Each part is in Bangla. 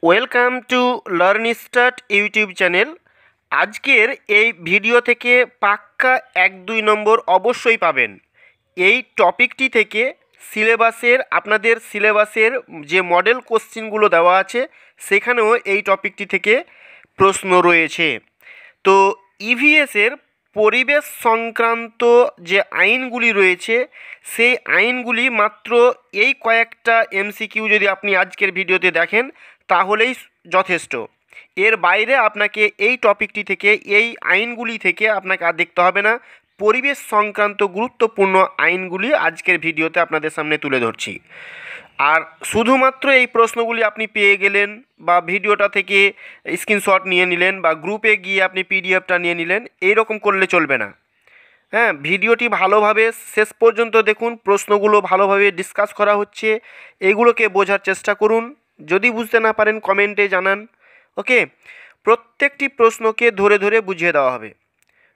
Welcome to learn start YouTube channel. আজকের এই ভিডিও থেকে পাক্কা 1-2 নম্বর অবশ্যই পাবেন। এই টপিকটি থেকে আপনাদের সিলেবাসের যে মডেল কোশ্চিনগুলো দেওয়া আছে সেখানেও এই টপিকটি থেকে প্রশ্ন রয়েছে। তো ইভিএসের পরিবেশ সংক্রান্ত যে আইনগুলি রয়েছে সেই আইনগুলি মাত্র এই কয়েকটা এমসিকিউ যদি আপনি আজকের ভিডিওতে দেখেন তাহলেই যথেষ্ট। এর বাইরে আপনাকে এই টপিকটি থেকে এই আইনগুলি থেকে আপনাকে আর দেখতে হবে না। পরিবেশ সংক্রান্ত গুরুত্বপূর্ণ আইনগুলি আজকের ভিডিওতে আপনাদের সামনে তুলে ধরছি। আর শুধুমাত্র এই প্রশ্নগুলি আপনি পেয়ে গেলেন বা ভিডিওটা থেকে স্ক্রিনশট নিয়ে নিলেন বা গ্রুপে গিয়ে আপনি পিডিএফটা নিয়ে নিলেন, এইরকম করলে চলবে না। হ্যাঁ, ভিডিওটি ভালোভাবে শেষ পর্যন্ত দেখুন, প্রশ্নগুলো ভালোভাবে ডিসকাস করা হচ্ছে, এগুলোকে বোঝার চেষ্টা করুন। যদি বুঝতে না পারেন কমেন্টে জানান। ওকে, প্রত্যেকটি প্রশ্নকে ধরে ধরে বুঝিয়ে দেওয়া হবে।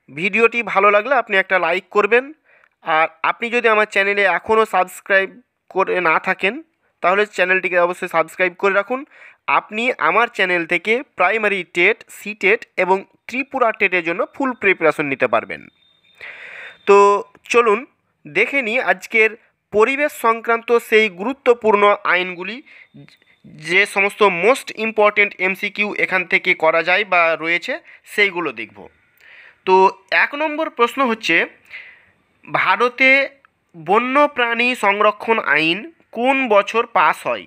ভিডিওটি ভালো লাগলে আপনি একটা লাইক করবেন। আর আপনি যদি আমার চ্যানেলে এখনও সাবস্ক্রাইব করে না থাকেন তাহলে চ্যানেলটিকে অবশ্যই সাবস্ক্রাইব করে রাখুন। আপনি আমার চ্যানেল থেকে প্রাইমারি টেট, সিটেট এবং ত্রিপুরা টেটের জন্য ফুল প্রিপারেশন নিতে পারবেন। তো চলুন দেখে নিই আজকের পরিবেশ সংক্রান্ত সেই গুরুত্বপূর্ণ আইনগুলি, যে সমস্ত মোস্ট ইম্পর্টেন্ট এমসিকিউ এখান থেকে করা যায় বা রয়েছে সেইগুলো দেখব। তো 1 নম্বর প্রশ্ন হচ্ছে, ভারতে বন্যপ্রাণী সংরক্ষণ আইন কোন বছর পাস হয়?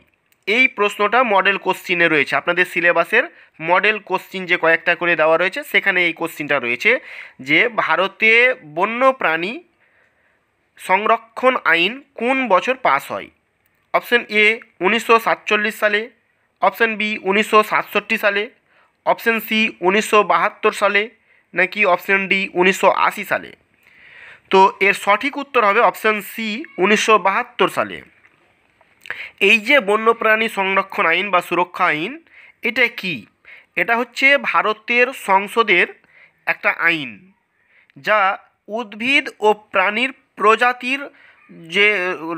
এই প্রশ্নটা মডেল কোশ্চিনে রয়েছে। আপনাদের সিলেবাসের মডেল কোশ্চিন যে কয়েকটা করে দেওয়া রয়েছে সেখানে এই কোশ্চিনটা রয়েছে যে ভারতে বন্যপ্রাণী সংরক্ষণ আইন কোন বছর পাস হয়? অপশন এ 1947 সালে, অপশন বি 1967 সালে, অপশন সি 1972 সালে, নাকি অপশন ডি 1980 সালে। তো এর সঠিক উত্তর হবে অপশন সি 1972 সালে। এই যে বন্যপ্রাণী সংরক্ষণ আইন বা সুরক্ষা আইন, এটা কি? এটা হচ্ছে ভারতের সংসদের একটা আইন যা উদ্ভিদ ও প্রাণীর প্রজাতির যে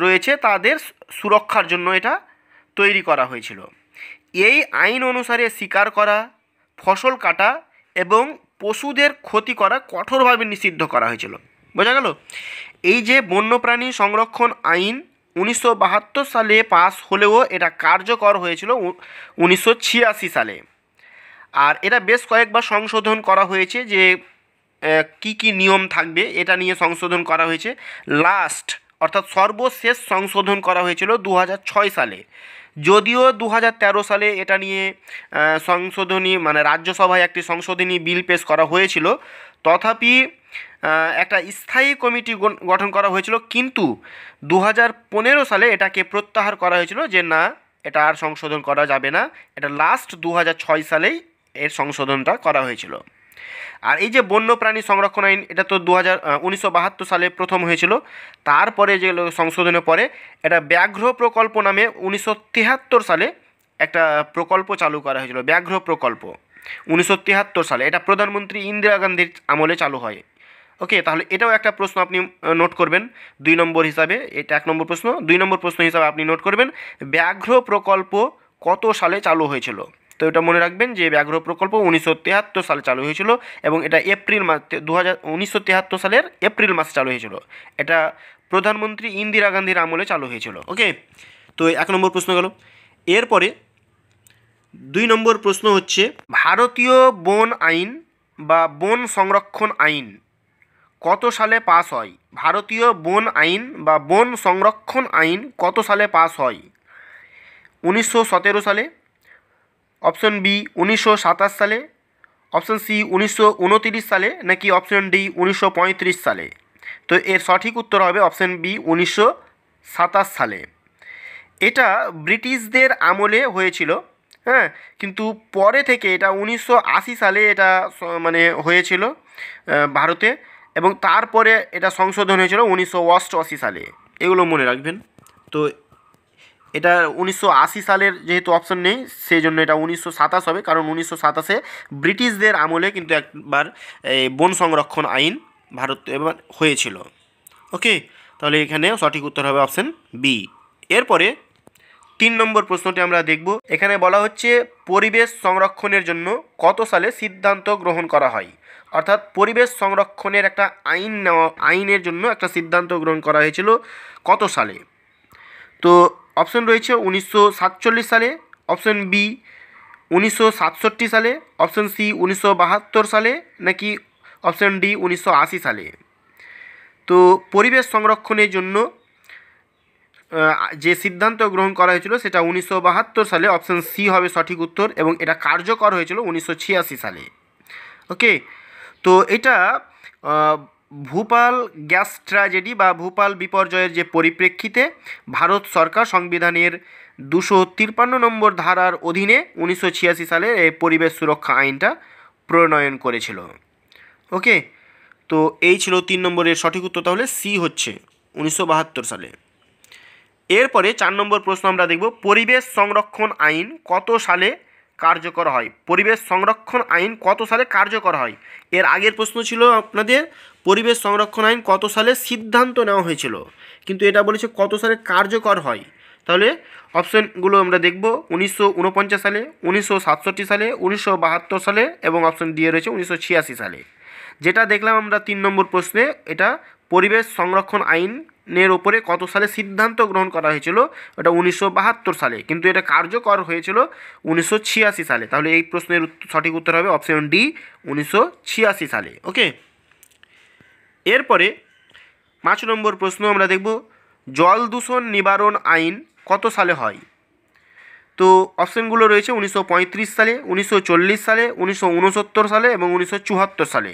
রয়েছে তাদের সুরক্ষার জন্য এটা তৈরি করা হয়েছিল। এই আইন অনুসারে শিকার করা, ফসল কাটা এবং পশুদের ক্ষতি করা কঠোরভাবে নিষিদ্ধ করা হয়েছিল। বোঝা গেল? এই যে বন্যপ্রাণী সংরক্ষণ আইন 1972 সালে পাস হলেও এটা কার্যকর হয়েছিল 1986 সালে। আর এটা বেশ কয়েকবার সংশোধন করা হয়েছে যে কি কি নিয়ম থাকবে এটা নিয়ে সংশোধন করা হয়েছে। লাস্ট অর্থাৎ সর্বশেষ সংশোধন করা হয়েছিল 2006 সালে। যদিও 2013 সালে এটা নিয়ে সংশোধনী রাজ্যসভায় একটি সংশোধনী বিল পেশ করা হয়েছিল, তথাপি একটা স্থায়ী কমিটি গঠন করা হয়েছিল, কিন্তু 2015 সালে এটাকে প্রত্যাহার করা হয়েছিল যে না, এটা আর সংশোধন করা যাবে না। এটা লাস্ট 2006 সালেই এর সংশোধনটা করা হয়েছিল। আর এই যে বন্যপ্রাণী সংরক্ষণ আইন, এটা তো 1972 সালে প্রথম হয়েছিল। তারপরে যে সংশোধনের পরে এটা ব্যাঘ্র প্রকল্প নামে 1973 সালে একটা প্রকল্প চালু করা হয়েছিল। ব্যাঘ্র প্রকল্প 1973 সালে, এটা প্রধানমন্ত্রী ইন্দিরা গান্ধীর আমলে চালু হয়। ওকে, তাহলে এটাও একটা প্রশ্ন আপনি নোট করবেন 2 নম্বর হিসাবে। এটা 1 নম্বর প্রশ্ন। 2 নম্বর প্রশ্ন হিসাবে আপনি নোট করবেন ব্যাঘ্র প্রকল্প কত সালে চালু হয়েছিল। তো এটা মনে রাখবেন যে ব্যাঘ্র প্রকল্প 1973 সালে চালু হয়েছিল এবং এটা এপ্রিল মাস 1973 সালের এপ্রিল মাসে চালু হয়েছিল। এটা প্রধানমন্ত্রী ইন্দিরা গান্ধীর আমলে চালু হয়েছিল। ওকে, তো 1 নম্বর প্রশ্ন গেল। এরপরে 2 নম্বর প্রশ্ন হচ্ছে, ভারতীয় বন আইন বা বন সংরক্ষণ আইন কত সালে পাস হয়? ভারতীয় বন আইন বা বন সংরক্ষণ আইন কত সালে পাস হয়? 1917 সালে, অপশন বি 1927 সালে, অপশন সি 1929 সালে, নাকি অপশন ডি 1935 সালে। তো এর সঠিক উত্তর হবে অপশন বি 1927 সালে। এটা ব্রিটিশদের আমলে হয়েছিল, হ্যাঁ, কিন্তু পরে থেকে এটা 1980 সালে এটা হয়েছিল ভারতে, এবং তারপরে এটা সংশোধন হয়েছিল 1988 সালে। এগুলো মনে রাখবেন। তো এটা 1980 সালের যেহেতু অপশন নেই সেই জন্য এটা 1927 হবে, কারণ 1927-এ ব্রিটিশদের আমলে কিন্তু একবার এই বন সংরক্ষণ আইন ভারত এবার হয়েছিল। ওকে, তাহলে এখানে সঠিক উত্তর হবে অপশন বি। এরপরে তিন নম্বর প্রশ্নটি আমরা দেখব। এখানে বলা হচ্ছে পরিবেশ সংরক্ষণের জন্য কত সালে সিদ্ধান্ত গ্রহণ করা হয়, অর্থাৎ পরিবেশ সংরক্ষণের একটা আইনের জন্য একটা সিদ্ধান্ত গ্রহণ করা হয়েছিল কত সালে। তো অপশন রয়েছে 1947 সালে, অপশন বি 1967 সালে, অপশন সি 1972 সালে, নাকি অপশন ডি 1980 সালে। তো পরিবেশ সংরক্ষণের জন্য যে সিদ্ধান্ত গ্রহণ করা হয়েছিল সেটা 1972 সালে, অপশন সি হবে সঠিক উত্তর, এবং এটা কার্যকর হয়েছিল 1986 সালে। ওকে, তো এটা ভূপাল গ্যাস ট্র্যাজেডি বা ভূপাল বিপর্যয়ের যে পরিপ্রেক্ষিতে ভারত সরকার সংবিধানের 253 নম্বর ধারার অধীনে 1986 সালে এই পরিবেশ সুরক্ষা আইনটা প্রণয়ন করেছিল। ওকে, তো এই ছিল 3 নম্বরের সঠিক উত্তর, তাহলে সি হচ্ছে 1972 সালে। এরপরে 4 নম্বর প্রশ্ন আমরা দেখব, পরিবেশ সংরক্ষণ আইন কত সালে কার্যকর হয়। পরিবেশ সংরক্ষণ আইন কত সালে কার্যকর হয়। এর আগের প্রশ্ন ছিল আপনাদের পরিবেশ সংরক্ষণ আইন কত সালে সিদ্ধান্ত নেওয়া হয়েছিল, কিন্তু এটা বলেছে কত সালে কার্যকর হয়। তাহলে অপশনগুলো আমরা দেখব 1949 সালে, 1967 সালে, 1972 সালে, এবং অপশন ডি রয়েছে 1986 সালে। যেটা দেখলাম আমরা 3 নম্বর প্রশ্নে, এটা পরিবেশ সংরক্ষণ আইনের ওপরে কত সালে সিদ্ধান্ত গ্রহণ করা হয়েছিল, এটা 1972 সালে, কিন্তু এটা কার্যকর হয়েছিল 1986 সালে। তাহলে এই প্রশ্নের সঠিক উত্তর হবে অপশন ডি 1986 সালে। ওকে, এরপরে 5 নম্বর প্রশ্ন আমরা দেখব, জল দূষণ নিবারণ আইন কত সালে হয়। তো অপশনগুলো রয়েছে 1935 সালে, 1940 সালে, 1969 সালে, এবং 1974 সালে।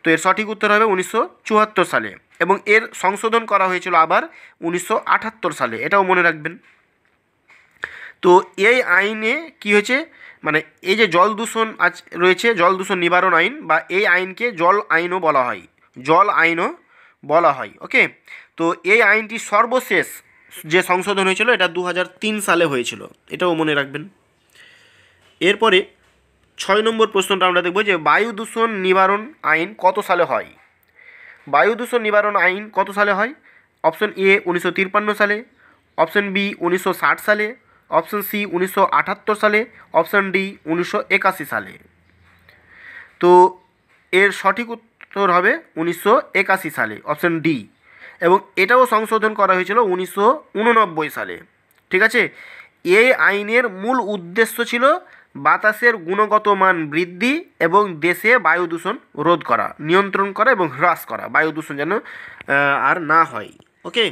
তো এর সঠিক উত্তর হবে 1974 সালে, এবং এর সংশোধন করা হয়েছিল আবার 1978 সালে, এটাও মনে রাখবেন। তো এই আইনে কি হয়েছে, মানে এই যে জল দূষণ রয়েছে, জল দূষণ নিবারণ আইন, বা এই আইনকে জল আইনও বলা হয়, জল আইনও বলা হয়। ওকে, তো এই আইনটি সর্বশেষ যে সংশোধন হয়েছিল এটা 2003 সালে হয়েছিল, এটাও মনে রাখবেন। এরপরে 6 নম্বর প্রশ্নটা আমরা দেখব যে বায়ু দূষণ নিবারণ আইন কত সালে হয়। বায়ু দূষণ নিবারণ আইন কত সালে হয়। অপশন এ 1953 সালে, অপশন বি 1960 সালে, অপশন সি 1978 সালে, অপশন ডি 1981 সালে। তো এর সঠিক উত্তর হবে 1981 সালে, অপশন ডি, এবং এটাও সংশোধন করা হয়েছিল 1989 সালে। ঠিক আছে, এই আইনের মূল উদ্দেশ্য ছিল বাতাসের গুণগত মান বৃদ্ধি এবং দেশে বায়ু দূষণ রোধ করা, নিয়ন্ত্রণ করা এবং হ্রাস করা, বায়ু দূষণ যেন আর না হয়। ওকে,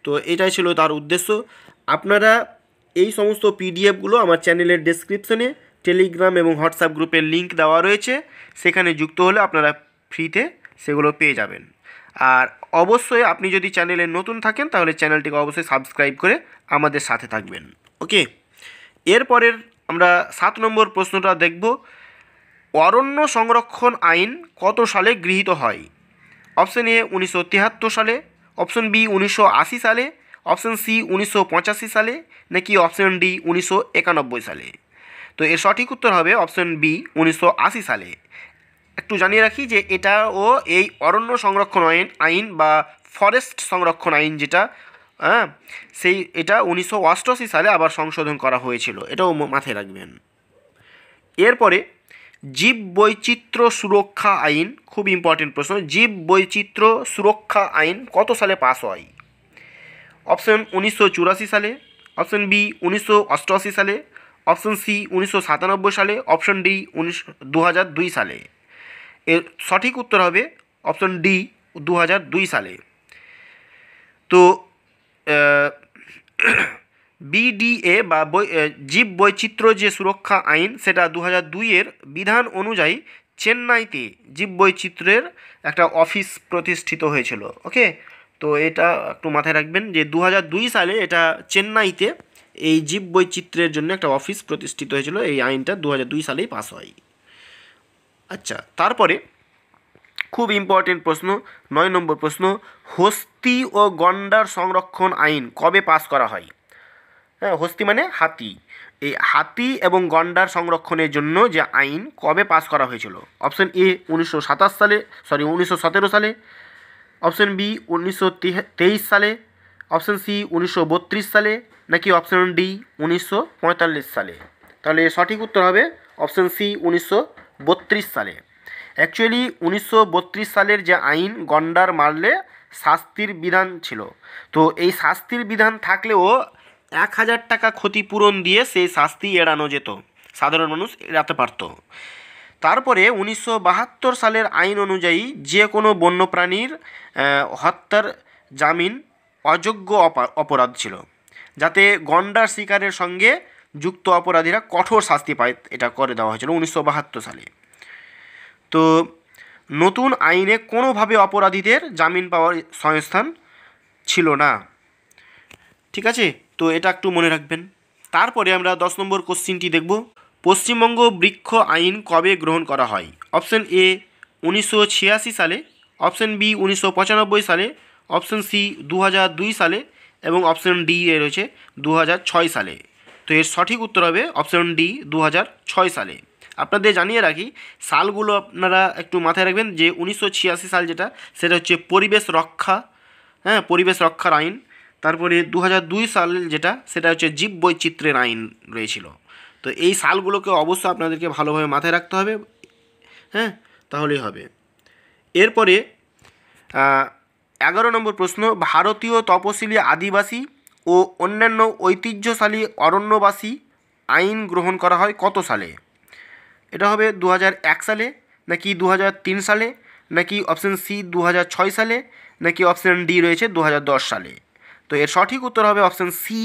তো এটাই ছিল তার উদ্দেশ্য। আপনারা এই সমস্ত পিডিএফগুলো আমার চ্যানেলের ডেসক্রিপশনে টেলিগ্রাম এবং হোয়াটসঅ্যাপ গ্রুপের লিঙ্ক দেওয়া রয়েছে, সেখানে যুক্ত হলে আপনারা ফ্রিতে সেগুলো পেয়ে যাবেন। আর অবশ্যই আপনি যদি চ্যানেলে নতুন থাকেন তাহলে চ্যানেলটিকে অবশ্যই সাবস্ক্রাইব করে আমাদের সাথে থাকবেন। ওকে, এরপরের আমরা 7 নম্বর প্রশ্নটা দেখব, অরণ্য সংরক্ষণ আইন কত সালে গৃহীত হয়। অপশন এ 1973 সালে, অপশন বি 1980 সালে, অপশন সি 1985 সালে, নাকি অপশন ডি 1991 সালে। তো এর সঠিক উত্তর হবে অপশন বি 1980 সালে। একটু জানিয়ে রাখি যে এটাও এই অরণ্য সংরক্ষণ আইন বা ফরেস্ট সংরক্ষণ আইন যেটা, এটা 1988 সালে আবার সংশোধন করা হয়েছিল, এটাও মাথায় রাখবেন। এরপরে জীব বৈচিত্র্য সুরক্ষা আইন, খুব ইম্পর্টেন্ট প্রশ্ন, জীব বৈচিত্র্য সুরক্ষা আইন কত সালে পাস হয়। অপশন 1984 সালে, অপশন বি 1988 সালে, অপশন সি 1997 সালে, অপশন ডি 2002 সালে। এর সঠিক উত্তর হবে অপশন ডি 2002 সালে। তো বিডিএ বা জীব বৈচিত্র্য যে সুরক্ষা আইন সেটা 2002-এর বিধান অনুযায়ী চেন্নাইতে জীব বৈচিত্র্যের একটা অফিস প্রতিষ্ঠিত হয়েছিল। ওকে, তো এটা একটু মাথায় রাখবেন যে 2002 সালে এটা চেন্নাইতে এই জীব বৈচিত্র্যের জন্য একটা অফিস প্রতিষ্ঠিত হয়েছিল, এই আইনটা 2002 সালেই পাস হয়। আচ্ছা, তারপরে খুব ইম্পর্টেন্ট প্রশ্ন 9 নম্বর প্রশ্ন, হস্তি ও গন্ডার সংরক্ষণ আইন কবে পাস করা হয়। হ্যাঁ, হস্তি মানে হাতি, এই হাতি এবং গন্ডার সংরক্ষণের জন্য যে আইন কবে পাস করা হয়েছিল। অপশন এ 1917 সালে, অপশন বি 1923 সালে, অপশান সি 1932 সালে, নাকি অপশান ডি 1945 সালে? তাহলে সঠিক উত্তর হবে অপশান সি 1932 সালে। অ্যাকচুয়ালি 1932 সালের যে আইন, গন্ডার মারলে শাস্তির বিধান ছিল, তো এই শাস্তির বিধান থাকলেও 1000 টাকা ক্ষতিপূরণ দিয়ে সেই শাস্তি এড়ানো যেত, সাধারণ মানুষ এড়াতে পারত। তারপরে 1972 সালের আইন অনুযায়ী যে কোনো বন্যপ্রাণীর হত্যার জামিন অযোগ্য অপরাধ ছিল, যাতে গন্ডার শিকারের সঙ্গে যুক্ত অপরাধীরা কঠোর শাস্তি পায়, এটা করে দেওয়া হয়েছিল 1972 সালে। তো নতুন আইনে কোনোভাবে অপরাধীদের জামিন পাওয়ার সংস্থান ছিল না। ঠিক আছে, তো এটা একটু মনে রাখবেন। তারপরে আমরা 10 নম্বর কোশ্চিনটি দেখব। পশ্চিমবঙ্গ বৃক্ষ আইন কবে গ্রহণ করা হয়? অপশন এ 1986 সালে, অপশন বি 1995 সালে, অপশন সি 2002 সালে এবং অপশন ডি এ রয়েছে 2006 সালে। তো এর সঠিক উত্তর হবে অপশন ডি 2006 সালে। আপনাদের জানিয়ে রাখি, সালগুলো আপনারা একটু মাথায় রাখবেন যে 1986 সাল যেটা, সেটা হচ্ছে পরিবেশ রক্ষা, হ্যাঁ, পরিবেশ রক্ষার আইন। তারপরে 2002 সাল যেটা, সেটা হচ্ছে জীব বৈচিত্র্যের আইন রয়েছিল। তো এই সালগুলোকে অবশ্যই আপনাদেরকে ভালোভাবে মাথায় রাখতে হবে, হ্যাঁ, তাহলেই হবে। এরপরে 11 নম্বর প্রশ্ন, ভারতীয় তপশিলি আদিবাসী ও অন্যান্য ঐতিহ্যশালী অরণ্যবাসী আইন গ্রহণ করা হয় কত সালে? এটা হবে 2001 সালে, নাকি 2003 সালে, নাকি অপশন সি 2006 সালে, নাকি অপশন ডি রয়েছে 2010 সালে? তো এর সঠিক উত্তর হবে অপশন সি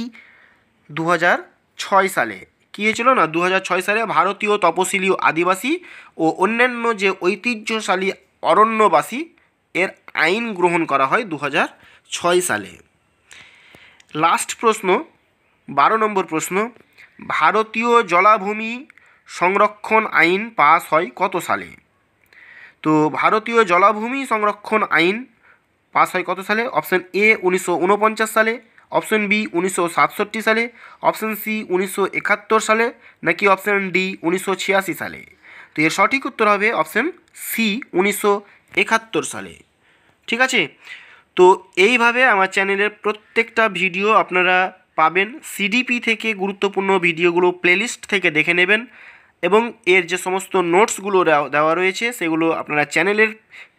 2006 সালে। কী হয়েছিল না, 2006 সালে ভারতীয় তপশিলি আদিবাসী ও অন্যান্য যে ঐতিহ্যশালী অরণ্যবাসী এর আইন গ্রহণ করা হয় 2006 সালে। লাস্ট প্রশ্ন, 12 নম্বর প্রশ্ন, ভারতীয় জলাভূমি সংরক্ষণ আইন পাস হয় কত সালে? তো ভারতীয় জলাভূমি সংরক্ষণ আইন পাস হয় কত সালে? অপশন এ 1949 সালে, অপশন বি 1967 সালে, অপশন সি 1971 সালে, নাকি অপশন ডি 1986 সালে? তো এর সঠিক উত্তর হবে অপশন সি 1971 সালে। ঠিক আছে, তো এইভাবে আমার চ্যানেলের প্রত্যেকটা ভিডিও আপনারা পাবেন। সিডিপি থেকে গুরুত্বপূর্ণ ভিডিওগুলো প্লেলিস্ট থেকে দেখে নেবেন, এবং এর যে সমস্ত নোটসগুলো দেওয়া রয়েছে সেগুলো আপনারা চ্যানেলের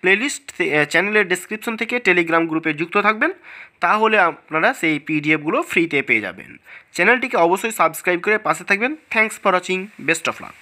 প্লেলিস্ট, চ্যানেলের ডেসক্রিপশন থেকে টেলিগ্রাম গ্রুপে যুক্ত থাকবেন, তাহলে আপনারা সেই পিডিএফগুলো ফ্রিতে পেয়ে যাবেন। চ্যানেলটিকে অবশ্যই সাবস্ক্রাইব করে পাশে থাকবেন। Thanks for watching, best of luck.